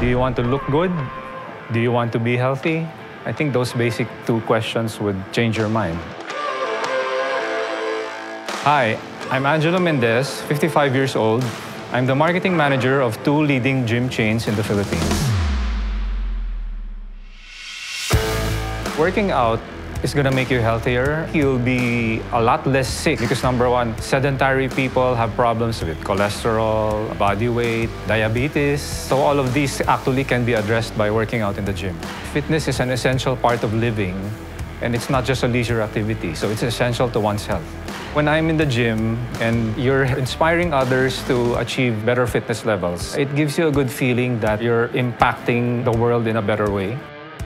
Do you want to look good? Do you want to be healthy? I think those basic two questions would change your mind. Hi, I'm Angelo Mendez, 55 years old. I'm the marketing manager of two leading gym chains in the Philippines. Working out is gonna make you healthier. You'll be a lot less sick because number one, sedentary people have problems with cholesterol, body weight, diabetes. So all of these actually can be addressed by working out in the gym. Fitness is an essential part of living, and it's not just a leisure activity, so it's essential to one's health. When I'm in the gym and you're inspiring others to achieve better fitness levels, it gives you a good feeling that you're impacting the world in a better way.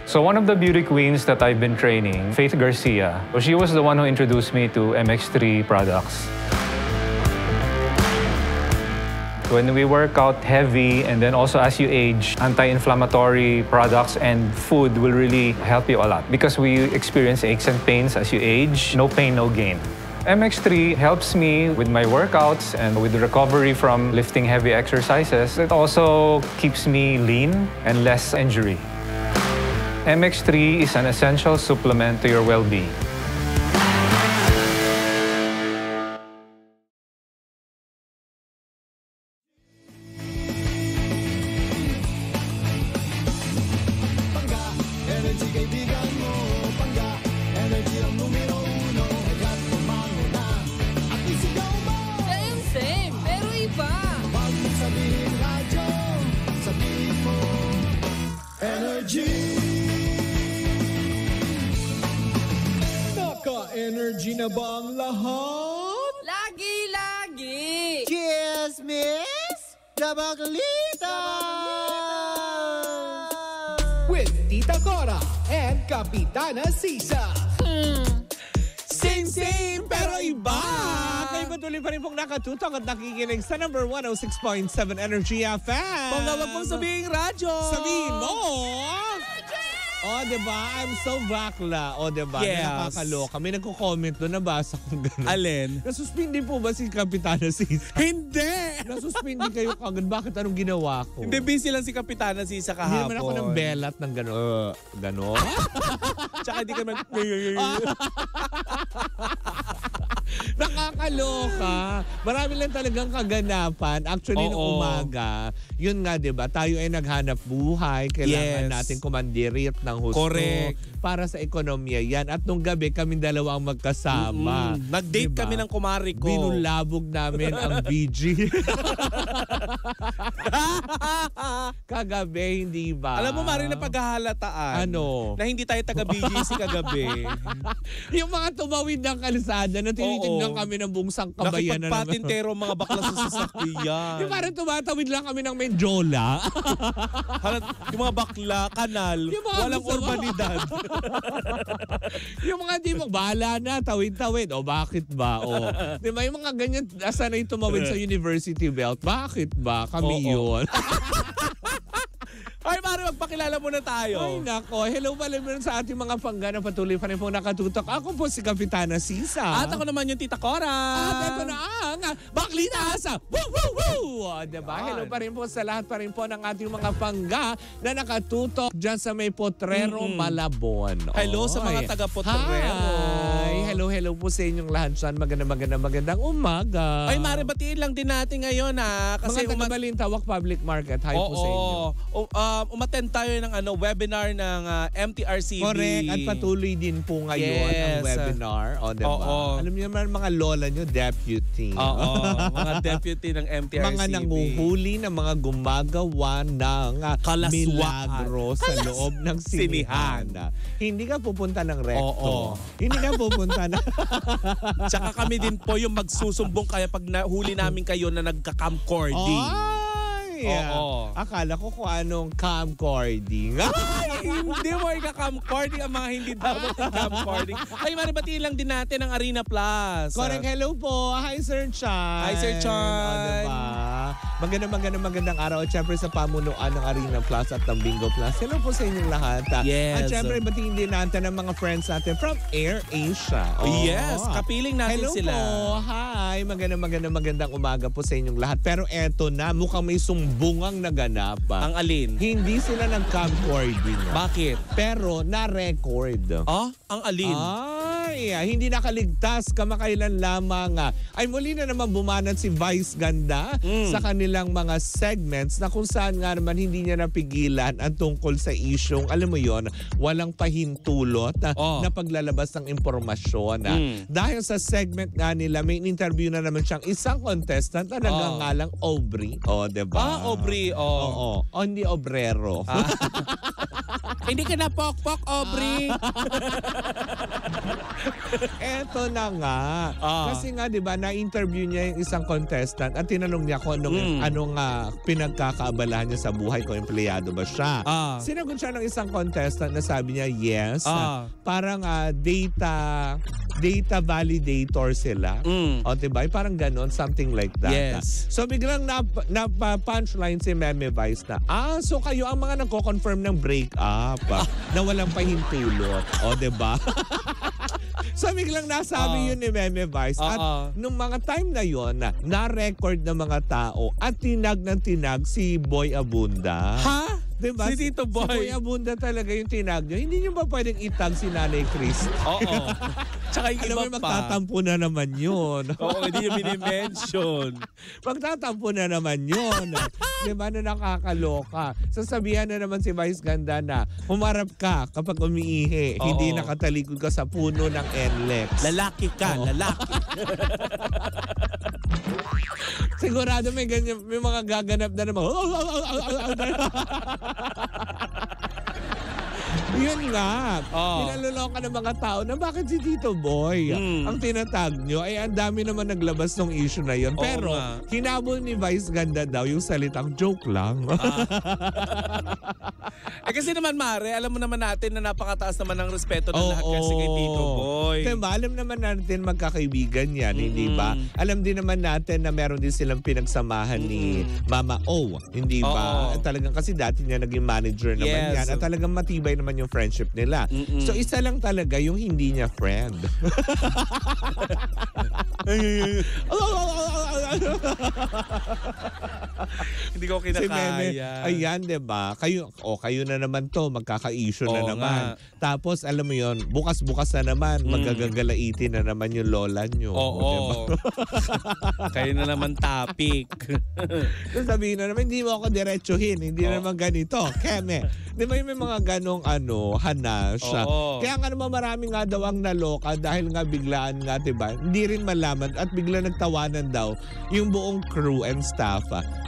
So one of the beauty queens that I've been training, Faith Garcia, she was the one who introduced me to MX3 products. When we work out heavy and then also as you age, anti-inflammatory products and food will really help you a lot because we experience aches and pains as you age. No pain, no gain. MX3 helps me with my workouts and with the recovery from lifting heavy exercises. It also keeps me lean and less injury. MX3 is an essential supplement to your well-being. Same, pero iba. Naka-energy na ba ang lahat? Lagi-lagi. Cheers, miss! Dabaglita! With Tita Cora and Kapitana Sisa. Same, pero iba! Kayo patuloy pa rin pong nakatutok at nakikinig sa number 106.7 Energy FM. Kung wag mong sabihin radyo. Sabihin mo! Oh, diba? I'm so bakla. Oh, diba? Yes. Nakakaloka. May nagko-comment doon, nabasa kong gano'n. Alin? Nasuspindi po ba si Kapitana Sisa? Hindi! Nasuspindi kayo kagad. Bakit anong ginawa ko? Hindi, busy lang si Kapitana Sisa Hindi kahapon. naman ako ng belat ng gano'n. Gano'n? Tsaka di ka mag... Nakakaloka. Marami lang talagang kaganapan. Actually, Oo. nung umaga, yun nga, di ba? Tayo ay naghanap buhay. Kailangan Yes. natin kumandirit ng husto. Correct. Para sa ekonomiya yan. At nung gabi, kami dalawa ang magkasama. Nag-date Diba? kami ng kumari ko. Binulabog namin ang BG. Kagabi, hindi ba? Alam mo, Mari, na paghahalataan. Ano? Na hindi tayo taga-BGC kagabi. Yung mga tumawid ng kalsada na tinitignan Oo. kami ng buong sangkabayan na naman. Nakipagpatintero mga bakla sa sasakyan. Yung parang tumatawid lang kami ng Menjola. Yung mga bakla, kanal, Yung mga walang gusto mo. urbanidad. Yung mga di mo, bahala na, tawid-tawid. O bakit ba? O, di ba yung mga ganyan, sanay tumawid sa University Belt. Bakit ba? Kami Oo. yun. Ay, Mari, magpakilala muna tayo. Ay nako, hello pala naman sa ating mga pangganang patuloy pa rin pong nakatutok. Ako po si Kapitana Sisa. At ako naman yung Tita Cora. At ito na ang Baklita sa Woo Woo Woo! O, diba? Yan. Hello pa rin po sa lahat pa rin po ng ating mga pangga na nakatutok dyan sa may Potrero, Malabon. Hello sa mga Oy. taga-Potrero. Hi! Hello po sa inyong lahat dyan. Magandang umaga. Ay, Mari, batiin lang din natin ngayon, ha? Kasi mga taga-Balintawak Public Market. Hi po sa inyo. Umattend tayo ng webinar ng MTRCB. Correct. At patuloy din po ngayon ang Yes. webinar. O, diba? Oo. Alam niyo naman mga lola niyo, deputy. Oo, mga deputy ng MTRCB. Mga nanguhuli na mga gumagawa ng Kalaswaan. milagro sa loob ng sinihan. Hindi ka pupunta ng recto. Oo. Hindi ka pupunta na... Tsaka kami din po yung magsusumbong kaya pag nahuli namin kayo na nagka-camcording. Ay! Oo. Akala ko kung anong camcording. Ay, hindi mo ika-camcording ang mga hindi dapat i-camcording. Ay, maribatiin lang din natin ang Arena Plus. Correct. Hello po. Hi, Sir Chan. Hi, Sir Chan. O, diba? Magandang araw at syempre sa pamunuan ng Arena Plus at ng Bingo Plus. Hello po sa inyong lahat. Yes. At syempre batiin din natin ang mga friends natin from Air Asia. Yes, kapiling natin Hello sila. po. Hi. Magandang umaga po sa inyong lahat. Pero eto na, mukhang may sumbungang naganap. Ang alin? Hindi sila nag-camcording. Bakit? Pero na-record. Ang alin? Hindi nakaligtas kamakailan lamang. Ay muli na naman bumanat si Vice Ganda sa kanilang mga segments na kung saan nga naman hindi niya napigilan ang tungkol sa isyong, alam mo yon, walang pahintulot na paglalabas ng impormasyon. Dahil sa segment nga nila, may interview na naman siyang isang contestant na nagngangalang Aubrey. Diba? Aubrey. Oo. Hindi obrero. Hindi ka na pok-pok, Aubrey. Eto na nga. Kasi nga, di ba, na-interview niya yung isang contestant at tinanong niya kung anong pinagkakaabalahan niya sa buhay, kung empleyado ba siya. Sinagot siya ng isang contestant na sabi niya, yes. Parang data validator sila. O, diba? Parang ganon, something like that. Yes. So, biglang punchline si Meme Vice na, so kayo ang mga nagko-confirm ng breakup na walang pahintulot. O, diba? So biglang nasabi yun ni Meme Vice. At nung mga time na yun, na-record ng mga tao at tinag si Boy Abunda. Ha? Diba? Si Tito Boy. Si Boy Abunda talaga yung tinag nyo. Hindi nyo ba pwedeng itag si Nanay Chris? Oo. Tsaka yung Alam iba mo, pa. magtatampo na naman yun. Oo, hindi nyo minimension. Magtatampo na naman yun. Diba na nakakaloka? Sasabihan na naman si Vice Ganda na humarap ka kapag umiihi. Hindi nakatalikod ka sa puno ng NLEX. Lalaki ka, lalaki. Sigurado may ganyan, may mga gaganap na naman. Yun nga. Pinaloloka ng mga tao na bakit si Tito Boy ang tinatag nyo? Ay ang dami naman naglabas ng issue na yun. Pero hinabol ni Vice Ganda daw yung salitang joke lang. Kasi naman, Mare, alam mo naman natin na napakataas naman ng respeto ng lahat kasi kay Tito Boy. Diba? Alam naman natin magkakaibigan yan, hindi ba? Alam din naman natin na meron din silang pinagsamahan ni Mama O, hindi ba? At talagang kasi dati niya naging manager naman yan. At talagang matibay naman yung friendship nila. So isa lang talaga yung hindi niya friend. Hindi ko kinakaya. Si Meme, ayan, diba? Kayo na naman to, magkaka-issue na naman. Tapos, alam mo yon, bukas-bukas na naman, magagagalaitin na naman yung lola nyo. Diba? Kayo na naman topic. So sabihin na naman, hindi mo ako diretsuhin, hindi naman ganito. Keme, di ba may mga ganong hanas. Kaya nga naman marami nga daw ang naloka dahil nga biglaan nga, diba? Hindi rin malaman at bigla nagtawanan daw yung buong crew and staff.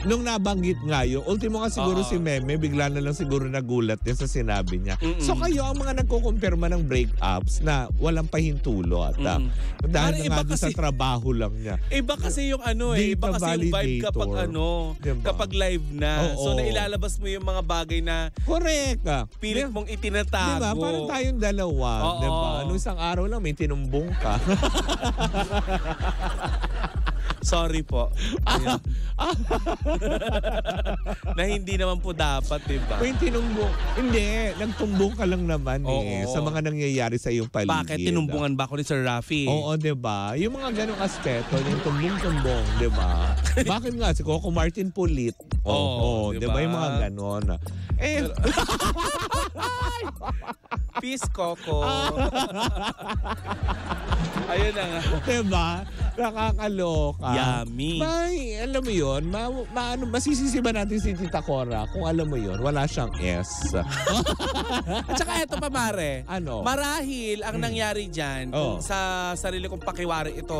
Nung nabanggit nga yun, ultimo nga siguro si Meme, bigla na lang siguro nagulat din sa sinabi niya. So kayo ang mga nagkukumpirma ng breakups na walang pahintulot. Dahil nga doon sa trabaho lang niya. Iba kasi yung iba kasi yung vibe kapag diba? Kapag live na. So nailalabas mo yung mga bagay na correct. Pilit mong itinatago. Diba? Parang tayong dalawa. Diba? Nung isang araw lang may tinumbong ka. Sorry po. Na hindi naman po dapat, diba? May tinumbong. Hindi. Nagtumbong ka lang naman sa mga nangyayari sa iyong paligid. Bakit? Tinumbungan ba ako ni Sir Rafi? Oo, diba? Yung mga ganong aspeto, yung tumbong-tumbong, diba? Bakit nga? Si Coco Martin Pulit. Diba? Yung mga ganon. Peace, Coco. Ayun na nga. Diba? Nakakaloka. Yummy. May, alam mo yun, masisisi ba natin si Tita Cora kung alam mo yun, wala siyang S. At saka eto pa, Mare. Marahil ang nangyari dyan sa sarili kong pakiwari ito.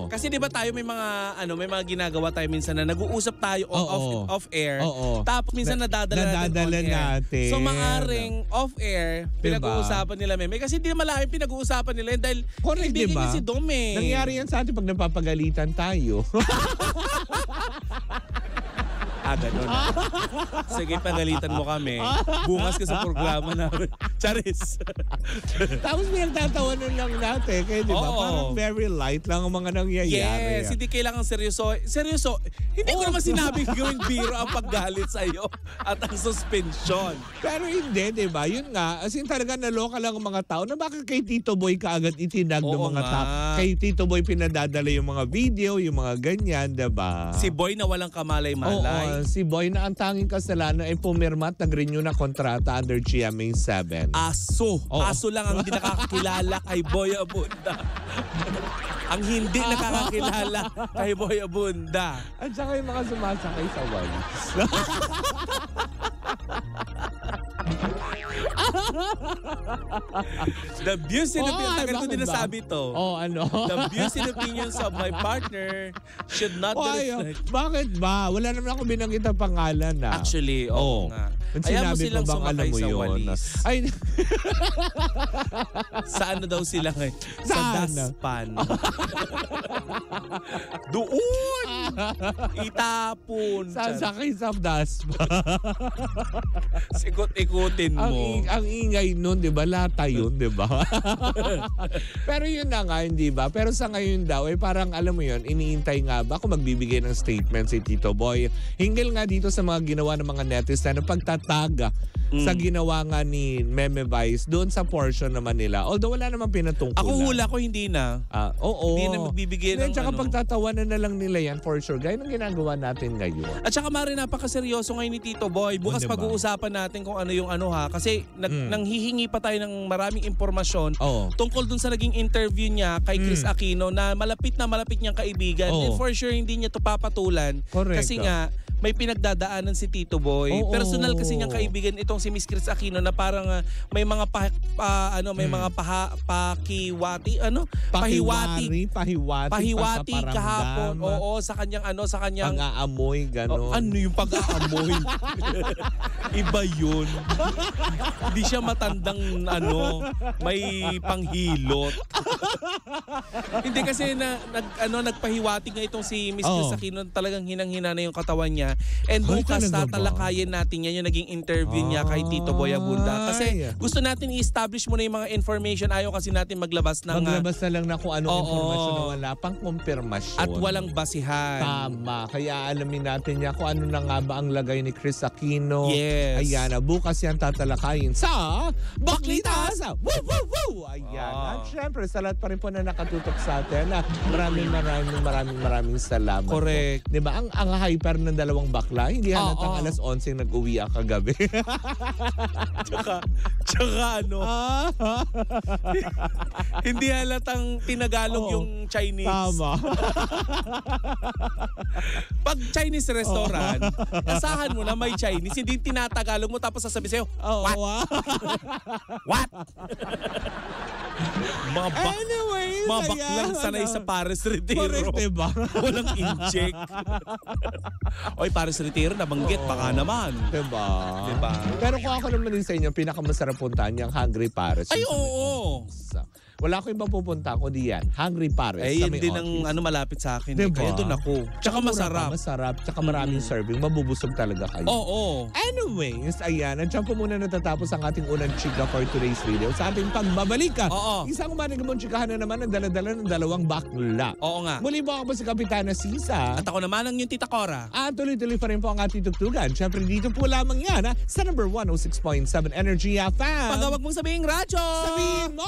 Kasi di ba tayo may mga ginagawa tayo minsan na nag-uusap tayo off-air. Tapos minsan nadadala natin. So maaring off-air, pinag-uusapan nila Meme. Kasi hindi naman lang yung pinag-uusapan nila dahil kaibigan niya si Dom eh. Nangyari yan sa atin pag napapagalitan tayo. Ganun. Sige, pagalitan mo kami. Bungas ka sa programa namin. Charis. Tapos pinagtatawanan lang natin. Kaya di ba? Oo. Parang very light lang ang mga nangyayari. Yes, hindi kailangan seryoso. Seryoso, hindi ko naman sinabing gawing biro ang paggalit sa'yo at ang suspension. Pero hindi, di ba? Yun nga, as in talaga naloka lang ang mga tao na bakit kay Tito Boy kaagad itinag ng Oo mga nga. tao. Kay Tito Boy pinadadala yung mga video, yung mga ganyan, di ba? Si Boy na walang kamalay-malay. Oo, si Boy na ang tanging kasalanan ay pumirma at nag-renew na kontrata under GMA 7. Aso. Oo. Aso lang ang hindi nakakakilala kay Boy Abunda. Ang hindi nakakakilala kay Boy Abunda. At saka yung mga sumasakay sa walis. The views and opinions, tagal ko bakit din ba? nasabi to. Ano? The views and opinions of my partner should not be reflected. Bakit ba? Wala naman ako binanggit ang pangalan na. Actually, oo nga. Ang Ayaw mo sinabi silang ko bang alam sumakay mo sa yun? walis. Ay, Sa ano daw sila ngayon? Sa Saan? daspan. Doon! Itapon. sasakay sa daspa. Sikot-ikutin mo. ang ingay nun, di ba? Lata yun, di ba? Pero yun na nga, hindi ba? Pero sa ngayon daw, parang alam mo yun, iniintay nga ba kung magbibigay ng statement si Tito Boy. Hinggil nga dito sa mga ginawa ng mga netizen na pagtataga sa ginawa nga ni Meme Vice doon sa portion naman nila. Although wala namang pinatungkulan. Ako hula ko hindi na. Oo. Hindi na magbibigay ng Tsaka ano. pagtatawanan na lang nila yan for sure. Gaya ng ginagawa natin ngayon. At saka Mari, napakaseryoso ngayon ni Tito Boy. Bukas Diba? Pag-uusapan natin kung ano yung ano ha. Kasi nanghihingi pa tayo ng maraming impormasyon tungkol dun sa naging interview niya kay Chris Aquino na malapit niyang kaibigan. And for sure, hindi niya to papatulan. Correct. Kasi nga, may pinagdadaanan si Tito Boy. Personal kasi niyang kaibigan itong si Miss Chris Aquino na parang may mga pahiwati Pahiwati kahapon. Oo, sa kanyang pang-aamoy, gano'n. ano yung pag-aamoy? Iba yun. Hindi siya matandang may panghilot. Hindi kasi nagpahiwati nga itong si Miss Chris Aquino, talagang hinang-hina na yung katawan niya. And bukas tatalakayin natin yan yung naging interview niya kay Tito Boy Abunda. Kasi gusto natin i-establish muna yung mga information. Ayaw kasi natin maglabas ng... Maglabas na lang na kung anong informasyon na wala pang kumpirmasyon. At walang basihan. Tama. Kaya alamin natin niya kung ano na nga ba ang lagay ni Chris Aquino. Yes. Ayan na. Bukas yan tatalakayin sa Baklitas! Woo! Woo! Woo! Ayan. At syempre, sa lahat pa rin po na nakatutok sa atin. Maraming salamat. Correct. Po. Diba? Ang hyper ng dalawang bakla, hindi halatang alas 11 nag-uwi ang kagabi. Tsaka hindi halatang tinagalog yung Chinese. Tama. Pag Chinese restaurant, asahan mo na may Chinese, hindi tinatagalog mo tapos sasabi sa'yo, what? What? Anyways, mga baklang sanay sa Paris Retiro. Correct, diba? Walang inject. Oy, Paris Retiro, nabanggit, baka naman. Diba? Diba? Pero kung ako naman din sa inyo, pinakamasarap puntahan yung Hungry Paris. Ay, oo. Wala ko ibang pupunta, kundi yan. Hungry Paris. Eh, sa yun may din office. ang malapit sa akin. Diba? Kaya doon ako. Tsaka masarap. Masarap. Tsaka maraming serving. Mabubusog talaga kayo. Oo. Anyways, ayan. At dyan po muna natatapos ang ating unang chika for today's video. Sa ating pagbabalik. Oo. Isang manigamong chikahan na naman ang dala-dala ng dalawang bakla. Oo nga. Muli po ako po si Kapitana Sisa. At ako naman ang yung Tita Cora. At tuloy-tuloy pa rin po ang ating tugtugan. Siyempre dito po lamang yan sa number 106.7 Energy FM. Pag wag mong sabihin, radyo! Sabihin mo!